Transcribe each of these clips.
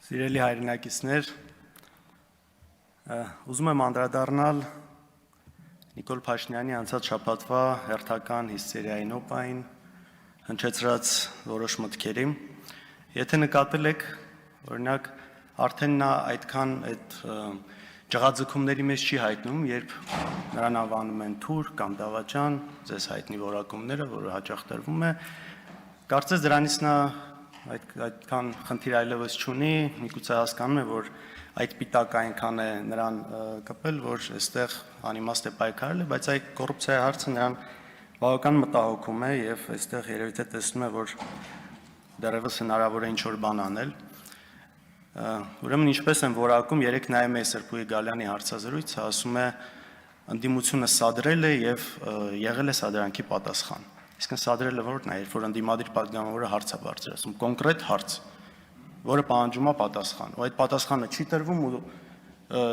Սիրելի հայրենակիցներ, ուզում եմ անդրադառնալ Նիկոլ Փաշինյանի անցած շաբաթվա հերթական հիսթերիայի նոպային հնչեցրած որոշ մտքերի։ Եթե նկատել եք, օրինակ, արդեն նա այդքան այդ ջղաձգումների մեջ չի հայտնում, երբ նրան անվանում են թուր կամ դավաճան, ձեզ հայտնի որակումները, որը հաճախ տրվում է, կարծես դրանից նա այդքան խնդիր այլևս չունի, միգուցե հասկանում է, որ այդ պիտակը այնքան է նրան կպել, որ այստեղ անիմաստ է պայքարել, բայց այդ կոռուպցիայի հարցը նրան բավական մտահոգում է եւ այստեղ երևի թե տեսնում է, որ դեռևս հնարավոր է ինչ-որ բան անել։ Ուրեմն ինչպես են որակում, երեք նայում է Սրբուհի Գալյանի հարցազրույցը, ասում է ընդդիմությունը սադրել է եւ եղել է սադրանքի պատասխան։ Իսկ սադրելը որն է, երբ որ ընդդիմադիր պատգամավորը հարց է բարձրացնում, կոնկրետ հարց, որը պահանջում է պատասխան, ու այդ պատասխանը չի տրվում ու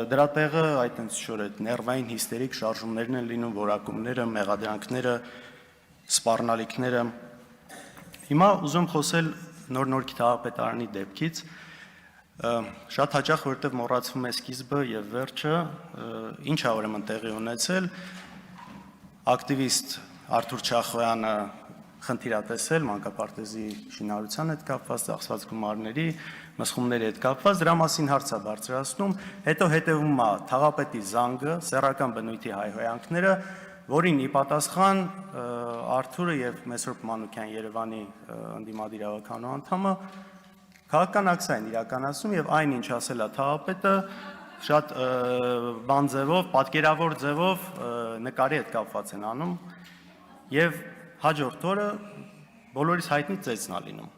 դրա տեղը այտենց շոր այդ ներվային հիստերիկ շարժումներն են լինում, որակումները, մեղադրանքները, սպառնալիքները։ Հիմա ուզում խոսել նոր գիտահապետարանի դեպքից, շատ հաճախ որտեղ մոռացվում է սկիզբը եւ վերջը, ինչ է ուրեմն տեղի ունեցել, ակտիվիստ Արթուր Չախոյանը խնդիր է տեսել մանկապարտեզի շինարարության հետ կապված, ծախսված գումարների, մսխումների հետ կապված, դրա մասին հարց է բարձրացնում, հետո հետևում է թաղապետի զանգը, սեռական բնույթի հայհոյանքները, որին ի պատասխան Արթուրը եւ Մեսրոպ Մանուկյան Երևանի ընդդիմադիր ավականու անդամը քաղաքական ակցիա են իրականացնում եւ այն ինչ ասել է թաղապետը շատ բան ձևով, պատկերավոր ձևով նկարի հետ կապված են անում եւ հաջորդ օրը բոլորիս հայտնի ծեծն է լինում։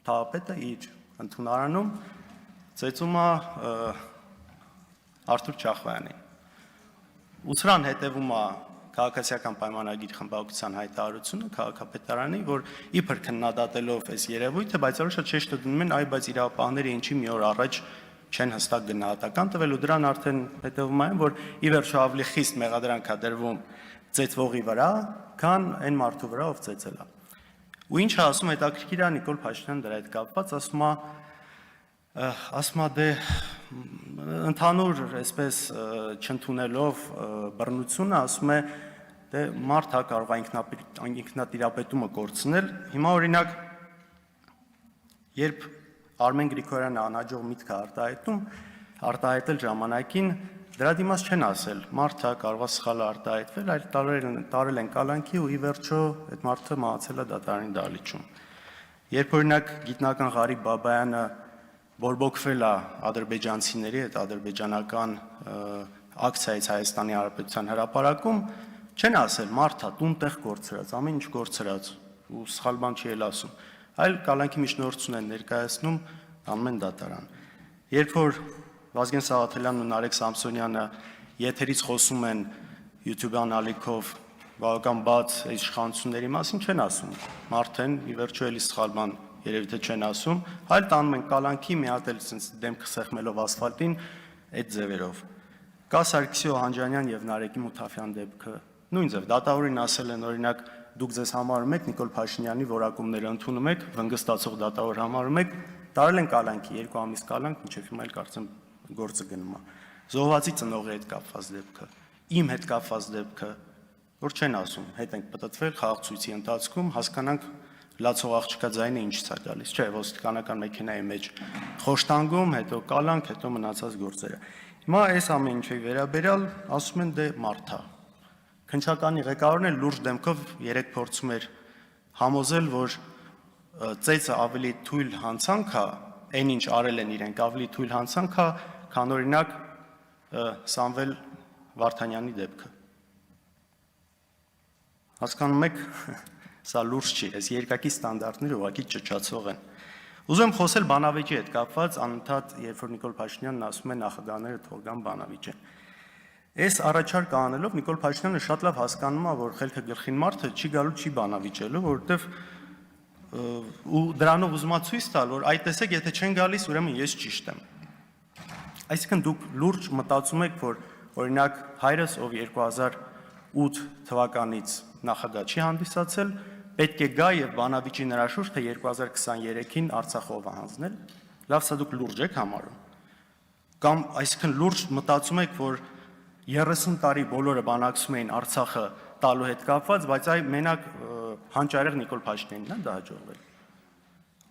Թաղապետը իր ընդունարանում ծեծում է Արթուր Չախոյանին։ Ու սրան հետևում է քաղաքացիական պայմանագիր խմբակցության հայտարարությունը քաղաքապետարանի, որ իբր քննադատելով այս երևույթը, բայց որոշը շեշտը դնում են, այ բայց իրավապահները ինչի մի օր առաջ չեն հստակ գնահատական տվել ու դրան արդեն հետևում այն, որ ի վերջո ավելի խիստ մեղադրանք է դրվում ծեծվողի վրա, քան այն մարդու վրա, ով ծեծել է։ Ու ինչ է ասում, հետաքրքիր է Նիկոլ Փաշինյանը դրա հետ կապված, ասում է դե ընդհանուր այսպես չընդունելով բռնությունը, ասում է դե մարդ հա կարող է ինքնատիրապետումը կորցնել։ Հիմա օրինակ երբ Արմեն Գրիգորյանը անհաջող միտք է արտահայտել ժամանակին, դրա դիմաց չեն ասել, մարդը կարող է սխալ արտահայտվել, այլ տարել են կալանքի ու ի վերջո այդ մարդը մահացել է դատարանի դահլիճում։ Երբ օրինակ գիտնական Ղարիբ Բաբայանը բորբոքվել է ադրբեջանցիների հետ ադրբեջանական ակցիայից Հայաստանի Հանրապետության հրապարակում, չեն ասել մարդը տուն-տեղ կորցրած, ամեն ինչ կորցրած ու սխալ բան չի էլ ասում, այլ կալանքի միջնորդություն են ներկայացնում, անում են դատարան։ Երբ որ Վազգեն Սաղաթելյանն ու Նարեկ Սամսոնյանը եթերից խոսում են YouTube-յան ալիքով բավական բաց այս իշխանությունների մասին չեն ասում, մարդեն ի վերջո էլի սխալ բան երևի թե չեն ասում, այլ տանում են կալանքի մի հատ էլ sense դեմքը սեղմելով ասֆալտին այդ ձևերով։ Կա Սարգսի Օհանջանյան եւ Նարեկի Մութաֆյան դեպքը, նույն ձև դատավորին ասել են օրինակ դուք ձեզ համարում եք Նիկոլ Փաշինյանի որակումները ընդունում եք, վնգստացող դատավոր համարում եք, տարել են կալանքի 2 ամիս կալանք, մինչև հիմա էլ կարծեմ գործը գնում է։ Զոհվածի ծնողի հետ կապված դեպքը, իմ հետ կապված դեպքը, որ չեն ասում, հետ ենք պատտվել խաղաղցույցի ընթացքում, հասկանանք լացող աղջկա ձայնը ինչից է գալիս, չէ, ոստիկանական մեքենայի մեջ խոշտանգում, հետո կալանք, հետո մնացած գործերը։ Հիմա այս ամեն ինչի վերաբերյալ ասում են դե մարդ է։ Քննչականի ղեկավարն էլ լուրջ դեմքով երեք փորձում էր համոզել, որ ծեծը ավելի թույլ հանցանք է, այն ինչ արել են իրենք ավելի թույլ հանցանք է, քան օրինակ Սամվել Վարդանյանի դեպքը։ Հասկանում եք, սա լուրջ չի, այս երկակի ստանդարտները ուղղակի ճճացող են։ Ուզում եմ խոսել բանավեճի հետ կապված, անընդհատ երբ որ Նիկոլ Փաշինյանն ասում է նախագահները թող գան բանավիճեն։ Այս առաջարկ անելով Նիկոլ Փաշինյանը շատ լավ հասկանում է, որ խելքը գլխին մարդը չի գալու չի բանավիճելու, որովհետև ու դրանով ուզում է ցույց տալ, որ այ տեսեք, եթե չեն գալիս, ուրեմն ես ճիշտ եմ։ Այսինքն դուք լուրջ մտածում եք, որ օրինակ հայրս, ով 2008 թվականից նախագահ չի հանդիսացել, պետք է գա եւ բանավիճի նրա շուրջ, թե 2023-ին Արցախը ով է հանձնել, լավ սա դուք լուրջ եք համարում։ Կամ այսինքն լուրջ մտածում եք, որ 30 տարի բոլորը բանակցում էին Արցախը տալու հետ կապված, բայց այ մենակ հանճարեղ Նիկոլ Փաշինյանին է դա հաջողվել։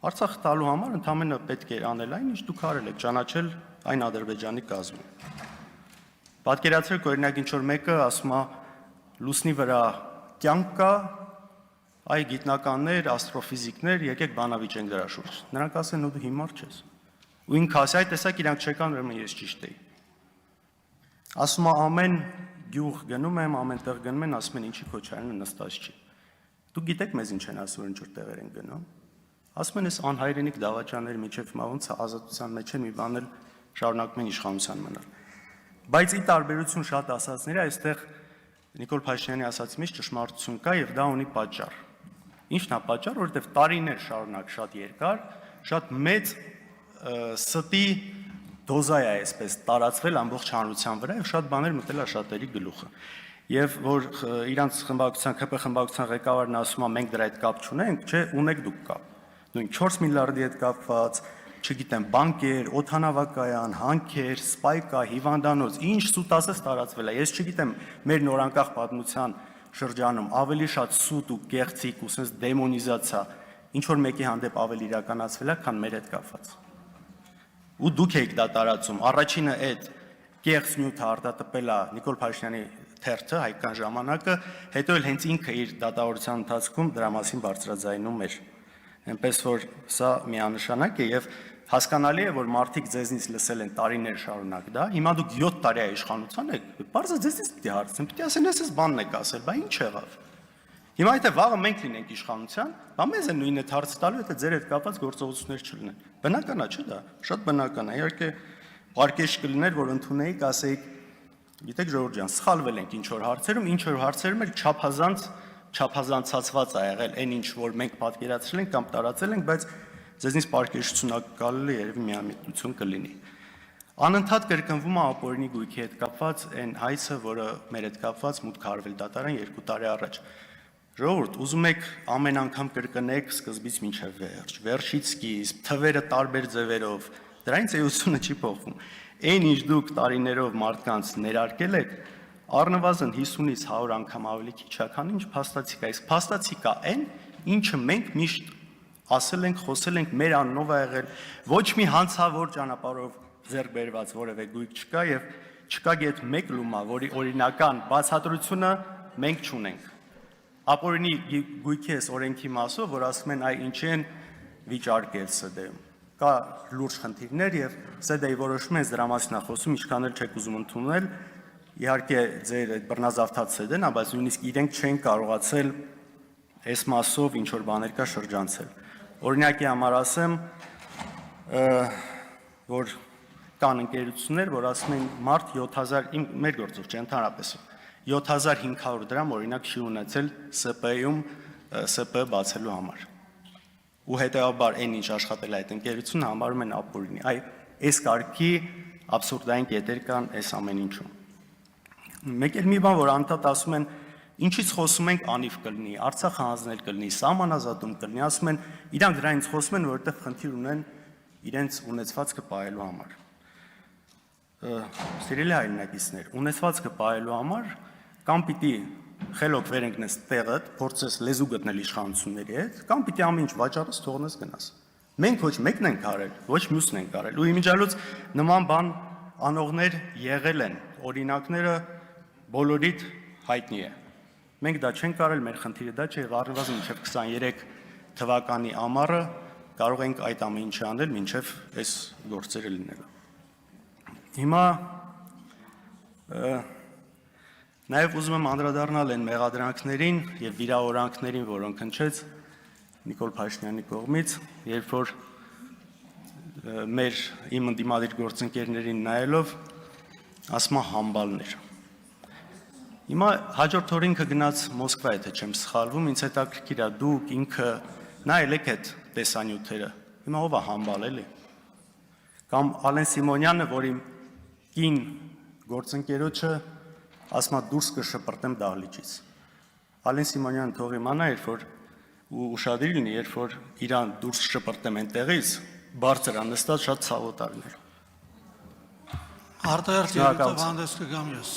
Արցախը տալու համար ընդամենը պետք է անել այն, ինչ դուք արել եք, ճանաչել այն Ադրբեջանի կազմում։ Պատկերացրեք, օրինակ ինչ որ մեկը ասում է լուսնի վրա կյանք կա, այ գիտնականներ, աստրոֆիզիկներ, եկեք բանավիճենք դրա շուրջ։ Նրանք ասեն, ու դու հիմար չես։ Ու ինքը ասի, այ տեսակ իրանք չեկան, ուրեմն ես ճիշտ էի։ Ասում է ամեն գյուղ գնում եմ, ամեն տեղ գնում են, ասում են ինչի Քոչարյանը նստած չի։ Դուք գիտեք մեզ ինչ են ասում, ինչ որ տեղեր են գնում։ Ասում են, այս անհայրենիք դավաճանների միջև հիմա ոնց է ազատության մեջ է մի բան էլ շարունակում են իշխանության մնալ։ Բայց ի տարբերություն շատ ասածների, այստեղ Նիկոլ Փաշինյանի ասածի մեջ ճշմարտություն կա եւ դա ունի պատճառ։ Ինչն է պատճառը, որովհետեւ տարիներ շարունակ շատ երկար, շատ մեծ ստի դոզա է այսպես տարածվել ամբողջ հանրության վրա եւ շատ բաներ մտել է շատերի գլուխը։ Եվ որ իրանց խմբակցության ԿՊ խմբակցության ղեկավարն ասում է մենք դրա հետ կապ չունենք, չէ, ունեք դուք կապ։ Նույն 4 միլիարդի հետ կապված, չգիտեմ, բանկեր, օդանավակայան, հանքեր, սպայկա, հիվանդանոց, ինչ սուտ ասես տարածվել է։ Ես չգիտեմ, մեր նորանկախ պատմության շրջանում ավելի շատ սուտ ու կեղծիք ու sense դեմոնիզացիա ինչ որ մեկի հանդեպ ավելի իրականացվել է, քան մեր հետ կապված։ Ու դուք եք դա տարածում։ Առաջինը այդ կեղծ նյութը արտատպել է Նիկոլ Փաշինյանի թերթը հայկական ժամանակը, հետո էլ հենց ինքը իր դատավորության ընթացքում դրա մասին բարձրաձայնում էր։ Այնպես որ սա միանշանակ է եւ հասկանալի է, որ մարդիկ ձեզնից լսել են տարիներ շարունակ դա, հիմա դուք 7 տարի է իշխանության եք, բարձր ձեզնից պիտի հարցնեն, պիտի ասեն, ես բանն եք ասել, բա ինչ եղավ։ Հիմա եթե վաղը մենք լինենք իշխանության, բա մեզ են նույնը հարց տալու, եթե ձեր հետ կապված գործողություններ չլինեն։ Բնական է, չէ՞ դա։ Շատ բնական է։ Իհարկե, պարկեշ կլիներ, որ ընդունեիք, ասեիք, գիտեք Ժողովուրդ ջան, սխալվել ենք ինչ որ հարցերում էլ չափազանցացված է եղել այն ինչ որ մենք պատկերացրել ենք կամ տարածել ենք, բայց ձեզնից պարկեշություննակալի երևի միամիտություն կլինի։ Անընդհատ կրկնվում է ապօրինի գույքի հետ կապված այն հայցը, որը մեր հետ կապված մուտք արվել դատարան 2 տարի առաջ։ Ժողովուրդ, ուզում եք ամեն անգամ կրկնեք սկզբից մինչև վերջ, վերջից սկիզբ, թվերը տարբեր ձևերով, դրանից էությունը չի փոխվում։ Այն ինչ դուք տարիներով մարդկանց ներարկել եք, առնվազն 50-ից 100 անգամ ավելի քիչ է, քան ինչ փաստացի կա։ Իսկ փաստացի կա այն, ինչը մենք միշտ ասել ենք, խոսել ենք, մեր անունով ա եղել, ոչ մի հանցավոր ճանապարհով ձեռք բերված որևէ գույք չկա եւ չկա գեթ մեկ լումա, որի օրինական բացատրությունը մենք չունենք։ Ապօրինի գույքի էս օրենքի մասով, որ ասում են այ ինչի են վիճարկել ՍԴ-ում։ Կա լուրջ խնդիրներ եւ ՍԴ-ի որոշումը դրա մասին է խոսում, ինչքան էլ չեք ուզում ընդունել, իհարկե ձեր այդ բռնազավթած ՍԴ-ն է, բայց նույնիսկ իրենք չեն կարողացել այս մասով ինչ որ բաներ կա շրջանցել։ Օրինակի համար ասեմ, որ կան ընկերություններ, որ ասում են մարդ 7000 մեր գործով չէ, ընդհանրապես 7500 դրամ օրինակ չի ունեցել ՍՊ-ում ՍՊ բացելու համար։ Ու հետեւաբար այն ինչ աշխատել է այդ ընկերությունը համարում են ապօրինի։ Այ այս կարգի աբսուրդային կետեր կան այս ամեն ինչում։ Մեկ էլ մի բան, որ անդադ ասում են, ինչից խոսում ենք անիվ կլինի, Արցախը հանձնել կլինի, սահմանազատում կլինի, ասում են, իրանք դրանից խոսում են, որովհետև խնդիր ունեն իրենց ունեցվածքը պահելու համար։ Սիրելի հայրենակիցներ, ունեցվածքը պահելու համար կամ պիտի խելոք վեր ընկնես տեղդ, փորձես լեզու գտնել իշխանությունների հետ, կամ պիտի ամեն ինչ վաճառես, թողնես գնաս։ Մենք ոչ մեկն ենք արել, ոչ մյուսն ենք արել։ Ու իմիջիալուց նման բան անողներ եղել են, օրինակները բոլորիդ հայտնի է։ Մենք դա չենք արել, մեր խնդիրը դա չէ, առնվազն մինչև 23 թվականի ամառը կարող ենք այդ ամեն ինչը անել, մինչև այս գործերը լինելը։ Հիմա նաև ուզում եմ անդրադառնալ այն մեղադրանքներին եւ վիրավորանքներին, որոնք հնչեց Նիկոլ Փաշինյանի կողմից, երբ որ իմ ընդդիմադիր գործընկերներին նայելով ասում է համբալներ։ Հիմա հաջորդ օրը ինքը գնաց Մոսկվա, եթե չեմ սխալվում, ինձ հետաքրքիր է դուք ինքը նայել եք այդ տեսանյութերը։ Հիմա ով է համբալ էլի։ Կամ Ալեն Սիմոնյանը, որի կին գործընկերոջը ասում է դուրս կշպրտեմ դահլիճից։ Ալեն Սիմոնյանը թող իմանա, երբ որ ու ուշադիր լինի, երբ որ իրան դուրս շպրտեմ այնտեղից, բարձր է նստած շատ ցավոտ արներ։ Արտահերթ Շնորհակալություն։ երիտով հանդես կգամ ես։